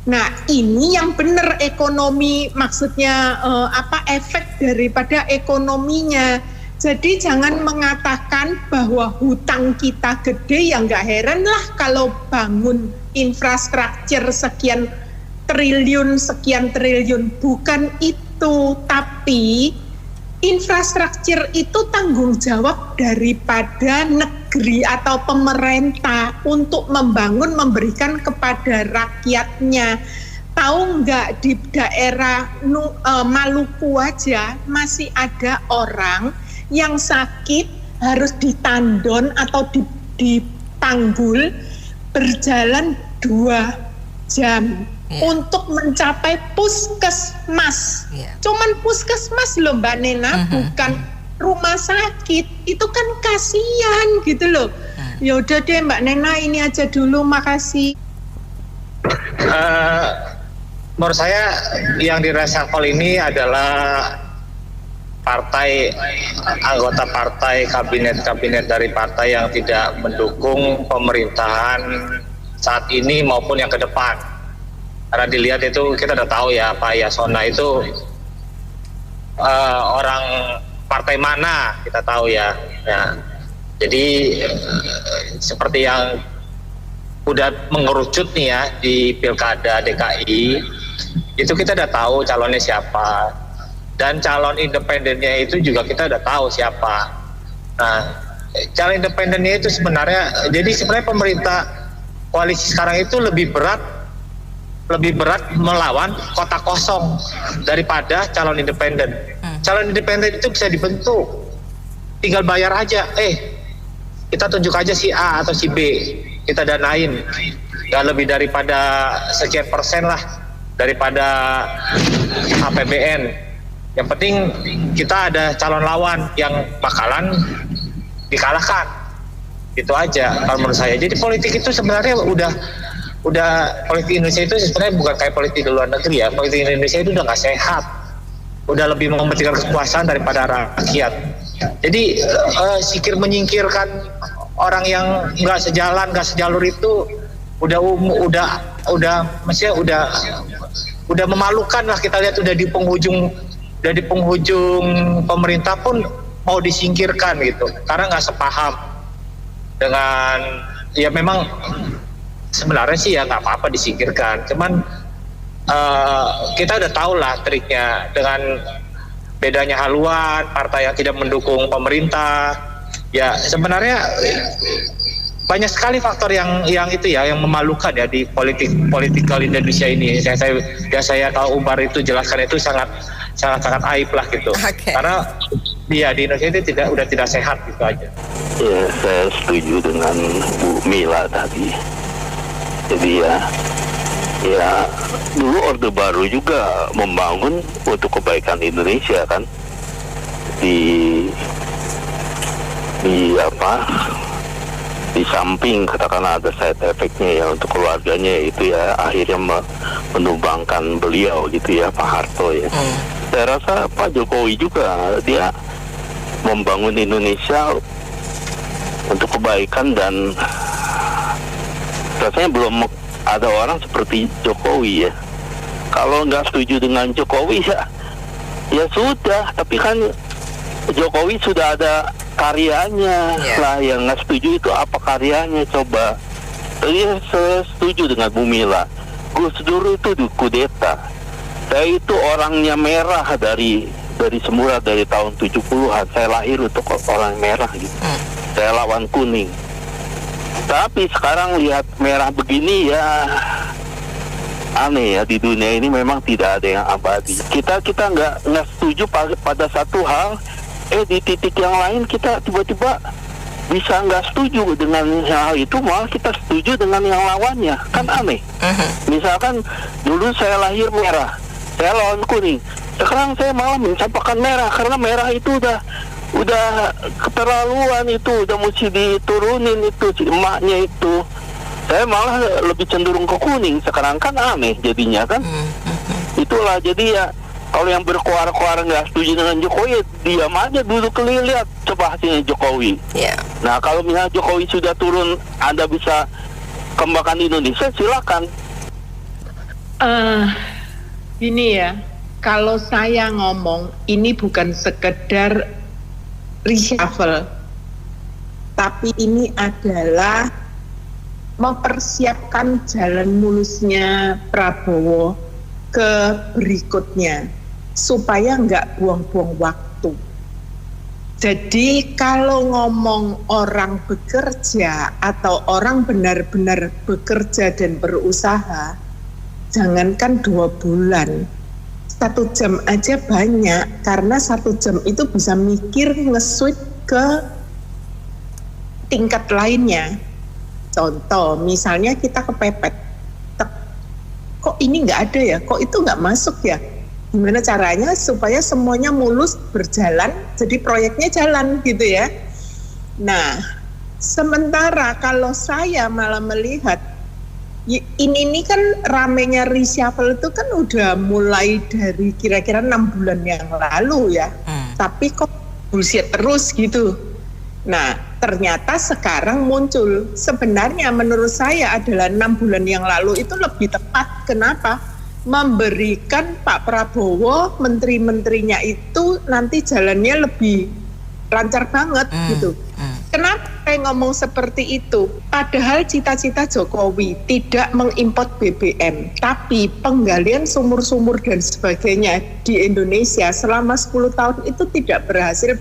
Nah ini yang benar ekonomi, maksudnya efek daripada ekonominya. Jadi jangan mengatakan bahwa hutang kita gede, ya nggak heran lah kalau bangun infrastruktur sekian triliun. Bukan itu, tapi infrastruktur itu tanggung jawab daripada negeri atau pemerintah untuk membangun, memberikan kepada rakyatnya. Tahu nggak di daerah Maluku aja masih ada orang yang sakit harus ditandon atau dipanggul berjalan 2 jam. Untuk mencapai puskesmas. Cuman puskesmas loh Mbak Nena, bukan rumah sakit. Itu kan kasihan gitu loh. Ya udah deh Mbak Nena, ini aja dulu, makasih. Menurut saya yang direshuffle ini adalah anggota partai, kabinet dari partai yang tidak mendukung pemerintahan saat ini maupun yang ke depan. Karena dilihat itu kita udah tahu ya Pak Yasona itu orang partai mana kita tahu ya. Jadi seperti yang udah mengerucut nih ya di Pilkada DKI, itu kita udah tahu calonnya siapa, dan calon independennya itu juga kita udah tahu siapa. Nah, calon independennya itu sebenarnya, jadi sebenarnya pemerintah koalisi sekarang itu lebih berat melawan kota kosong daripada calon independen. Calon independen itu bisa dibentuk, tinggal bayar aja. Kita tunjuk aja si A atau si B, kita danain, nggak lebih daripada sekian persen lah daripada APBN. Yang penting kita ada calon lawan yang bakalan dikalahkan, itu aja kalau menurut saya. Jadi politik itu sebenarnya udah politik Indonesia itu sebenarnya bukan kayak politik di luar negeri ya. Politik Indonesia itu udah nggak sehat, udah lebih mementingkan kekuasaan daripada rakyat. Jadi sikir menyingkirkan orang yang nggak sejalan, nggak sejalur itu maksudnya udah memalukan lah. Kita lihat udah di penghujung pemerintah pun mau disingkirkan gitu, karena nggak sepaham dengan, ya memang sebenarnya sih ya nggak apa-apa disingkirkan, cuman kita udah tahu lah triknya, dengan bedanya haluan partai yang tidak mendukung pemerintah. Ya sebenarnya banyak sekali faktor yang itu ya, yang memalukan ya di politikal Indonesia ini. Saya kalau Umar itu jelaskan itu sangat aib lah gitu. Karena dia di Indonesia itu udah tidak sehat gitu aja. Ya, saya setuju dengan Bu Mila tadi. Jadi ya dulu Orde Baru juga membangun untuk kebaikan Indonesia kan, di samping katakanlah ada side effect-nya ya untuk keluarganya, itu ya akhirnya menumbangkan beliau gitu ya, Pak Harto ya. Saya rasa Pak Jokowi juga dia membangun Indonesia untuk kebaikan, dan rasanya belum ada orang seperti Jokowi ya. Kalau nggak setuju dengan Jokowi ya sudah, tapi kan Jokowi sudah ada karyanya lah. Yang nggak setuju itu apa karyanya coba. Saya setuju dengan Bu Mila, Gus Dur itu kudeta. Saya itu orangnya merah dari semula, dari tahun 70-an saya lahir untuk orang merah gitu. Saya lawan kuning. Tapi sekarang lihat merah begini ya aneh ya, di dunia ini memang tidak ada yang abadi. Kita nggak setuju pada satu hal, di titik yang lain kita tiba-tiba bisa nggak setuju dengan hal itu, malah kita setuju dengan yang lawannya, kan aneh. Misalkan dulu saya lahir merah, saya lawan kuning, sekarang saya malah mencampakkan merah karena merah itu udah keterlaluan, itu udah mesti diturunin itu si emaknya itu. Saya malah lebih cenderung ke kuning sekarang, kan aneh jadinya kan. Itulah jadi ya, kalau yang berkuar-kuar nggak setuju dengan Jokowi, diam aja duduk lihat coba hasilnya Jokowi. Nah kalau misalnya Jokowi sudah turun, Anda bisa kembangkan Indonesia, silakan. Ini ya, kalau saya ngomong ini bukan sekedar reshuffle, tapi ini adalah mempersiapkan jalan mulusnya Prabowo ke berikutnya, supaya nggak buang-buang waktu. Jadi kalau ngomong orang bekerja atau orang benar-benar bekerja dan berusaha, jangankan 2 bulan, 1 jam aja banyak, karena 1 jam itu bisa mikir nge-switch ke tingkat lainnya. Contoh, misalnya kita kepepet, kok ini nggak ada ya, kok itu nggak masuk ya, gimana caranya supaya semuanya mulus berjalan, jadi proyeknya jalan gitu ya. Nah, sementara kalau saya malah melihat ini kan ramenya reshuffle itu kan udah mulai dari kira-kira 6 bulan yang lalu ya, tapi kok bullshit terus gitu. Nah, ternyata sekarang muncul. Sebenarnya menurut saya adalah 6 bulan yang lalu itu lebih tepat. Kenapa? Memberikan Pak Prabowo, menteri-menterinya itu nanti jalannya lebih lancar banget gitu. Kenapa saya ngomong seperti itu? Padahal cita-cita Jokowi tidak mengimport BBM, tapi penggalian sumur-sumur dan sebagainya di Indonesia selama 10 tahun itu tidak berhasil.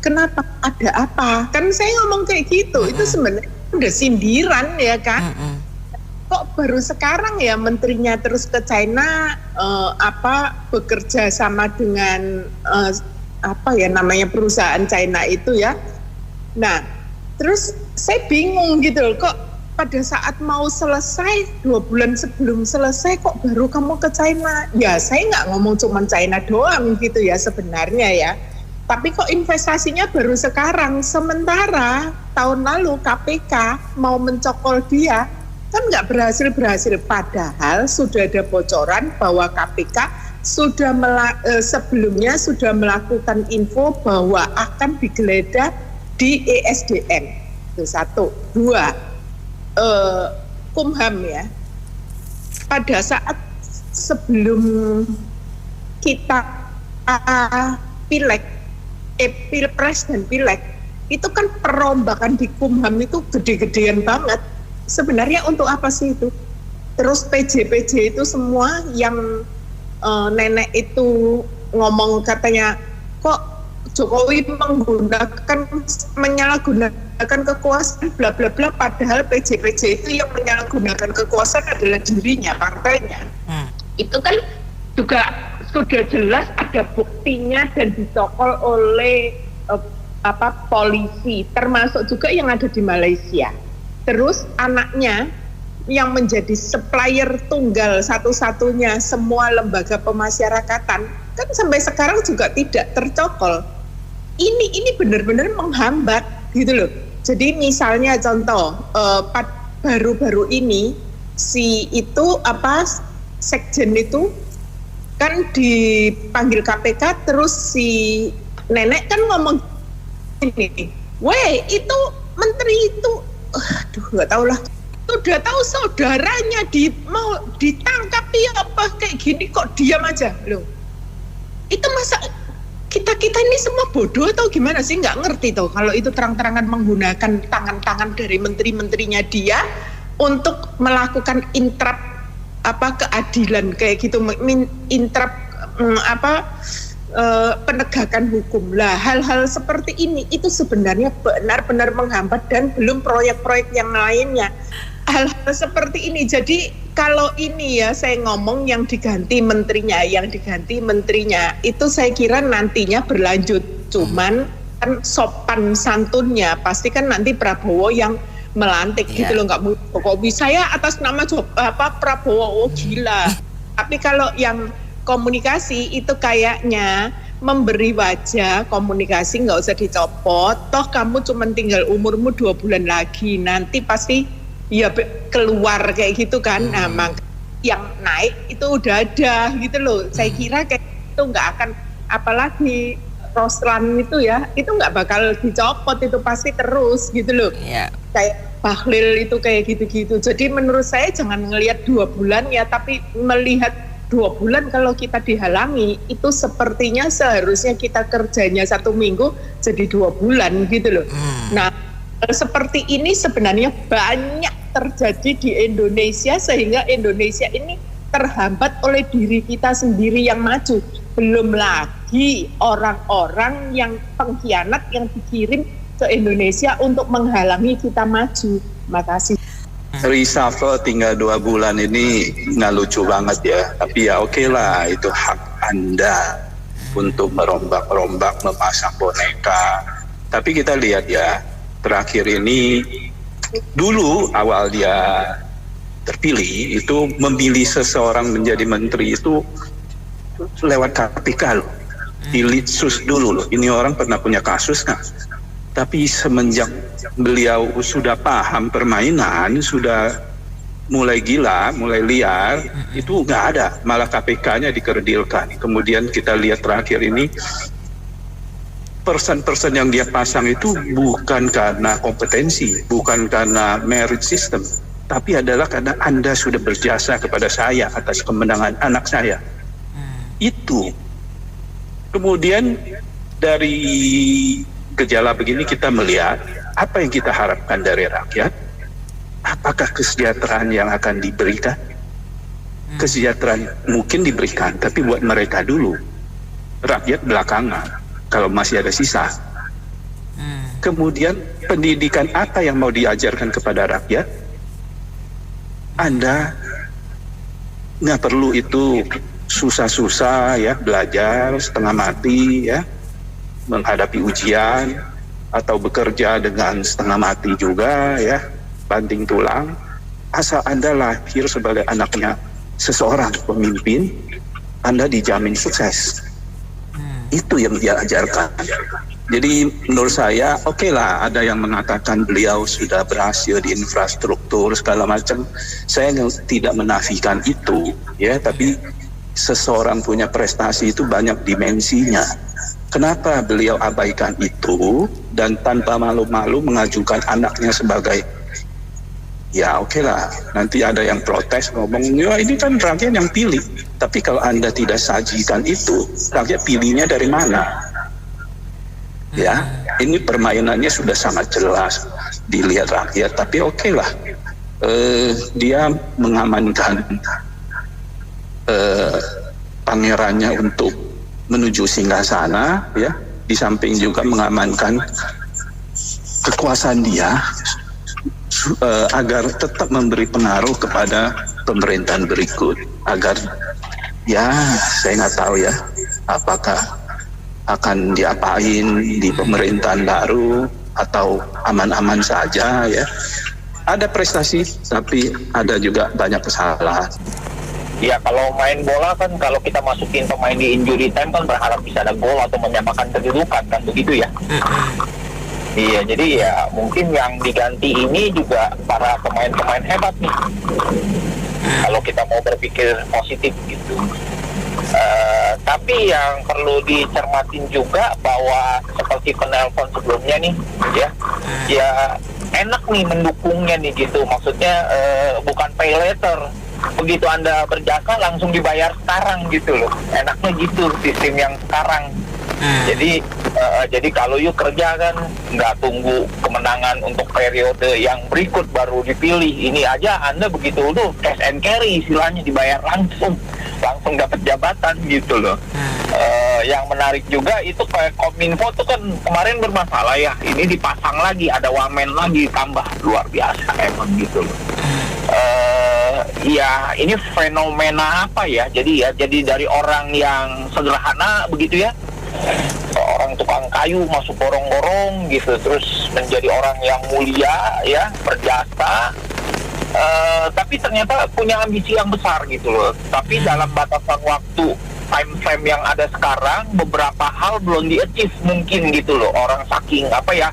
Kenapa? Ada apa? Kan saya ngomong kayak gitu, itu sebenarnya udah sindiran ya kan? Kok baru sekarang ya menterinya terus ke China bekerja sama dengan perusahaan China itu ya. Nah, terus saya bingung gitu loh, kok pada saat mau selesai 2 bulan sebelum selesai kok baru kamu ke China? Ya saya nggak ngomong cuma China doang gitu ya sebenarnya ya. Tapi kok investasinya baru sekarang, sementara tahun lalu KPK mau mencokol dia, kan nggak berhasil. Padahal sudah ada bocoran bahwa KPK sudah sebelumnya sudah melakukan info bahwa akan digeledah di ESDM. Itu 1. 2, Kumham ya. Pada saat sebelum kita Pilpres dan Pileg, itu kan perombakan di Kumham itu gede-gedean banget. Sebenarnya untuk apa sih itu? Terus PJ itu semua yang nenek itu ngomong katanya, kok Jokowi menyalahgunakan kekuasaan bla bla bla, padahal PJ itu yang menyalahgunakan kekuasaan adalah dirinya, partainya. Itu kan juga sudah jelas ada buktinya dan dicokol oleh polisi, termasuk juga yang ada di Malaysia. Terus anaknya yang menjadi supplier tunggal satu-satunya semua lembaga pemasyarakatan kan sampai sekarang juga tidak tercokol. Ini benar-benar menghambat gitu loh. Jadi misalnya contoh baru-baru ini sekjen itu kan dipanggil KPK, terus si nenek kan ngomong ini, weh itu menteri itu, nggak tahu lah, udah tahu saudaranya mau ditangkap ya apa kayak gini kok diam aja loh. Itu masa kita ini semua bodoh atau gimana sih? Nggak ngerti tuh kalau itu terang-terangan menggunakan tangan-tangan dari menteri-menterinya dia untuk melakukan intrap keadilan kayak gitu, intrap penegakan hukum. Lah hal-hal seperti ini itu sebenarnya benar-benar menghambat, dan belum proyek-proyek yang lainnya. Hal-hal seperti ini. Jadi kalau ini ya saya ngomong yang diganti menterinya itu saya kira nantinya berlanjut. Cuman kan sopan santunnya pasti kan nanti Prabowo yang melantik gitu loh, nggak mungkin Jokowi saya atas nama Prabowo, gila. Tapi kalau yang komunikasi itu kayaknya memberi wajah, komunikasi nggak usah dicopot, toh kamu cuma tinggal umurmu 2 bulan lagi, nanti pasti ya keluar kayak gitu kan. Nah yang naik itu udah ada gitu loh. Saya kira kayak itu nggak akan, apalagi Roslan itu ya, itu nggak bakal dicopot, itu pasti terus gitu loh. Kayak Bahlil itu kayak gitu-gitu. Jadi menurut saya jangan ngelihat 2 bulan ya, tapi melihat 2 bulan kalau kita dihalangi, itu sepertinya seharusnya kita kerjanya 1 minggu jadi 2 bulan gitu loh. Nah seperti ini sebenarnya banyak terjadi di Indonesia, sehingga Indonesia ini terhambat oleh diri kita sendiri yang maju. Belum lagi orang-orang yang pengkhianat yang dikirim ke Indonesia untuk menghalangi kita maju. Makasih. Reshuffle tinggal 2 bulan ini nggak lucu banget ya, tapi ya oke lah, itu hak Anda untuk merombak-rombak, memasang boneka. Tapi kita lihat ya, terakhir ini dulu awal dia terpilih itu memilih seseorang menjadi menteri itu lewat KPK loh, Dilitsus dulu loh. Ini orang pernah punya kasus kan? Tapi semenjak beliau sudah paham permainan, sudah mulai gila, mulai liar, itu nggak ada, malah KPK-nya dikerdilkan. Kemudian kita lihat terakhir ini person-person yang dia pasang itu bukan karena kompetensi, bukan karena merit system, tapi adalah karena Anda sudah berjasa kepada saya atas kemenangan anak saya. Itu. Kemudian dari gejala begini kita melihat apa yang kita harapkan dari rakyat. Apakah kesejahteraan yang akan diberikan? Kesejahteraan mungkin diberikan, tapi buat mereka dulu. Rakyat belakangan, kalau masih ada sisa. Kemudian pendidikan apa yang mau diajarkan kepada rakyat? Anda nggak perlu itu susah-susah ya, belajar setengah mati ya, menghadapi ujian atau bekerja dengan setengah mati juga ya, banting tulang. Asal Anda lahir sebagai anaknya seseorang pemimpin, Anda dijamin sukses. Itu yang dia ajarkan. Jadi menurut saya oke lah, ada yang mengatakan beliau sudah berhasil di infrastruktur segala macam. Saya tidak menafikan itu ya, tapi seseorang punya prestasi itu banyak dimensinya. Kenapa beliau abaikan itu dan tanpa malu-malu mengajukan anaknya sebagai, ya oke lah, nanti ada yang protes ngomong, ya ini kan rakyat yang pilih. Tapi kalau Anda tidak sajikan itu, rakyat pilihnya dari mana? Ya, ini permainannya sudah sangat jelas dilihat rakyat. Tapi oke lah, dia mengamankan pangerannya untuk menuju singgasana, ya. Di samping juga mengamankan kekuasaan dia agar tetap memberi pengaruh kepada pemerintahan berikut, agar ya saya nggak tahu ya apakah akan diapain di pemerintahan baru atau aman-aman saja ya. Ada prestasi tapi ada juga banyak kesalahan. Ya kalau main bola kan, kalau kita masukin pemain di injury time kan berharap bisa ada gol atau menyamakan kedudukan kan, begitu ya. Iya, jadi ya mungkin yang diganti ini juga para pemain-pemain hebat nih. Kalau kita mau berpikir positif gitu. Tapi yang perlu dicermatin juga bahwa seperti penelpon sebelumnya nih, ya enak nih mendukungnya nih gitu. Maksudnya bukan pay later. Begitu Anda berjasa langsung dibayar sekarang gitu loh. Enaknya gitu sistem yang sekarang. Jadi kalau you kerja kan nggak tunggu kemenangan untuk periode yang berikut baru dipilih. Ini aja Anda begitu tuh cash and carry istilahnya, dibayar langsung dapat jabatan gitu loh. Yang menarik juga itu kayak Kominfo tuh kan kemarin bermasalah ya. Ini dipasang lagi, ada wamen lagi tambah, luar biasa emang gitu loh. Ya ini fenomena apa ya? Jadi dari orang yang sederhana begitu ya, seorang tukang kayu masuk gorong-gorong gitu, terus menjadi orang yang mulia ya, berjasa, tapi ternyata punya ambisi yang besar gitu loh. Tapi dalam batasan waktu time frame yang ada sekarang, beberapa hal belum di-achieve mungkin gitu loh. Orang saking apa ya,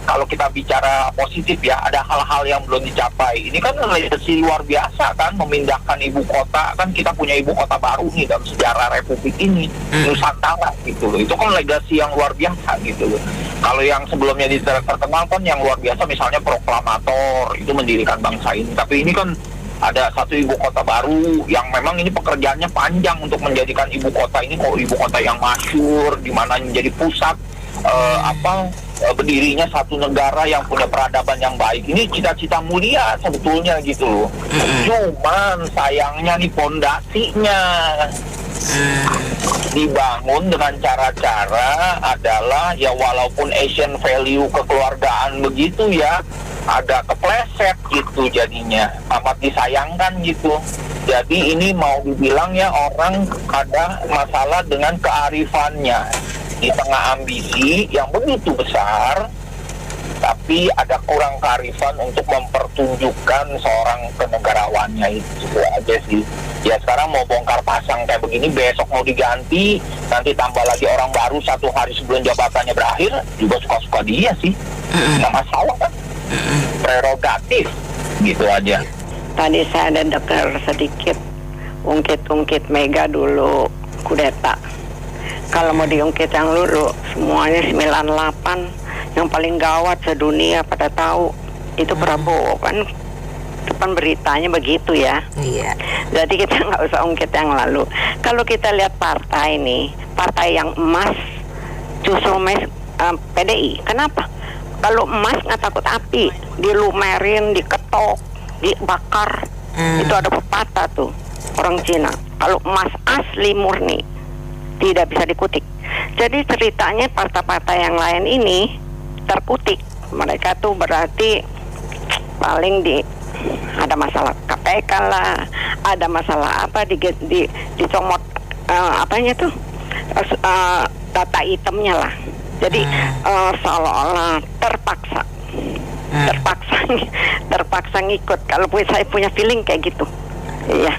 kalau kita bicara positif ya, ada hal-hal yang belum dicapai. Ini kan legacy luar biasa kan, memindahkan ibu kota. Kan kita punya ibu kota baru nih dalam sejarah Republik ini, Nusantara gitu loh. Itu kan legacy yang luar biasa gitu loh. Kalau yang sebelumnya terkenal kan yang luar biasa, misalnya proklamator, itu mendirikan bangsa ini. Tapi ini kan ada satu ibu kota baru yang memang ini pekerjaannya panjang untuk menjadikan ibu kota ini ibu kota yang masyhur, di mana menjadi pusat berdirinya satu negara yang punya peradaban yang baik. Ini cita-cita mulia sebetulnya gitu loh. Cuman sayangnya nih pondasinya dibangun dengan cara-cara adalah ya walaupun Asian value kekeluargaan begitu ya, ada kepleset gitu jadinya, amat disayangkan gitu. Jadi ini mau dibilang ya orang ada masalah dengan kearifannya. Di tengah ambisi yang begitu besar, tapi ada kurang kearifan untuk mempertunjukkan seorang kenegarawannya. Itu aja sih. Ya sekarang mau bongkar pasang kayak begini, besok mau diganti, nanti tambah lagi orang baru 1 hari sebelum jabatannya berakhir, juga suka-suka dia sih. Nggak masalah kan. Prerogatif, gitu aja. Tadi saya ada dengar sedikit ungkit-ungkit Mega dulu kudeta. Kalau mau diungkit yang dulu, semuanya 98 yang paling gawat sedunia pada tahu itu Prabowo kan. Depan beritanya begitu ya. Iya. Jadi kita nggak usah ungkit yang lalu. Kalau kita lihat partai nih, partai yang emas justru PDI. Kenapa? Kalau emas nggak takut api, dilumerin, diketok, dibakar. Itu ada pepatah tuh orang Cina. Kalau emas asli murni tidak bisa dikutik. Jadi ceritanya partai-partai yang lain ini terkutik. Mereka tuh berarti paling ada masalah KPK lah, ada masalah apa dicomot apanya tuh data itemnya lah. Jadi seolah-olah terpaksa ngikut. Kalau saya punya feeling kayak gitu, iya.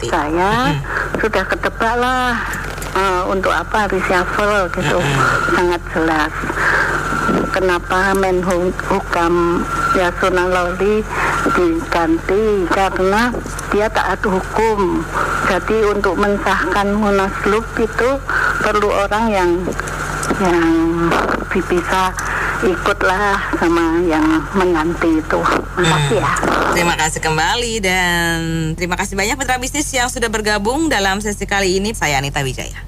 Saya sudah ketebak lah untuk apa reshuffle gitu, sangat jelas. Kenapa Menhukam Yasona Lawli diganti? Karena dia taat hukum. Jadi untuk mensahkan Munaslup itu perlu orang yang bisa ikutlah sama yang mengganti itu. Makasih ya. Terima kasih kembali dan terima kasih banyak mitra bisnis yang sudah bergabung dalam sesi kali ini. Saya Anita Wijaya.